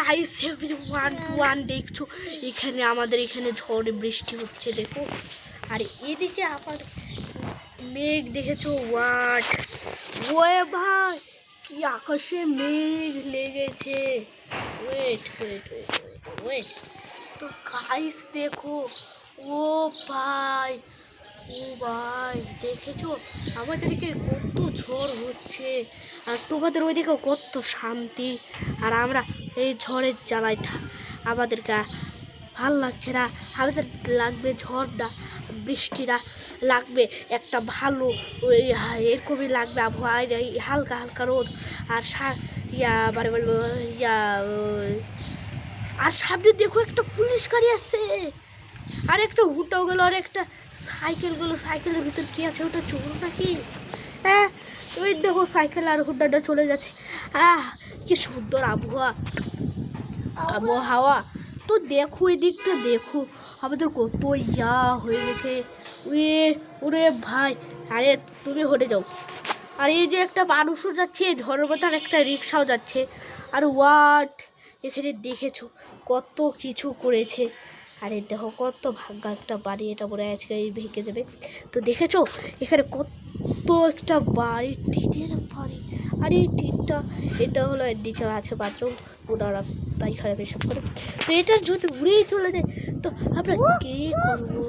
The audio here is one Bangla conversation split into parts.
গাইস এভরিওয়ান দেখছো এখানে আমাদের এখানে ঝড় বৃষ্টি হচ্ছে দেখো। আর এদিকে আবার মেঘ দেখেছো হোয়াট ওয়ে ভাই কি আকাশে মেঘ লেগেছে। ওয়েট ওয়েট ওয়েট ওয়েট তো গাইস দেখো ও ভাই ও ভাই দেখেছো আমাদেরকে কত ঝড় হচ্ছে আর তোমাদের ওইদিকে কত শান্তি। আর আমরা এই ঝড়ের জ্বালায় আমাদেরকে ভাল লাগছে না। আমাদের লাগবে ঝড়টা বৃষ্টিটা লাগবে একটা ভালো ওই এরকমই লাগবে আবহাওয়া এই হালকা হালকা রোদ আর মানে বলবো আর সামনে দেখো একটা পুলিশ গাড়ি আসছে আর একটা হুটাও গেল আর একটা সাইকেল গেল। সাইকেলের ভিতর কি আছে ওটা চোর নাকি? হ্যাঁ ওই দেখো সাইকেল আর হুটাটা চলে যাচ্ছে। কি সুন্দর আবহাওয়া তো দেখো এই দিকটা দেখো আমাদের কত হয়ে গেছে। ওরে ভাই আরে তুমি হটে যাও। আর এই যে একটা মানুষও যাচ্ছে ঝড়ের মতো আর একটা রিক্সাও যাচ্ছে। আর হোয়াট এখানে দেখেছো কত কিছু করেছে। আরে দেখো কত ভাগ্যা একটা বাড়ি এটা পরে আজকে ভেঙে যাবে। তো দেখেছো এখানে কত একটা বাড়ি টিনের বাড়ি। আর এই টিনটা এটা হলো এর নিচে আছে বাথরুম ওনারা পায়খানা পেশাব করে। তো এটা যদি উড়েই চলে যায় তো আমরা কে করবো?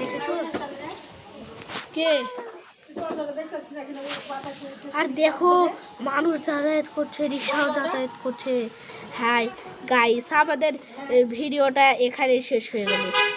দেখেছো কে? আর দেখো মানুষ যাতায়াত করছে রিক্সাও যাতায়াত করছে। হ্যাঁ গাইস আমাদের ভিডিওটা এখানে শেষ হয়ে গেল।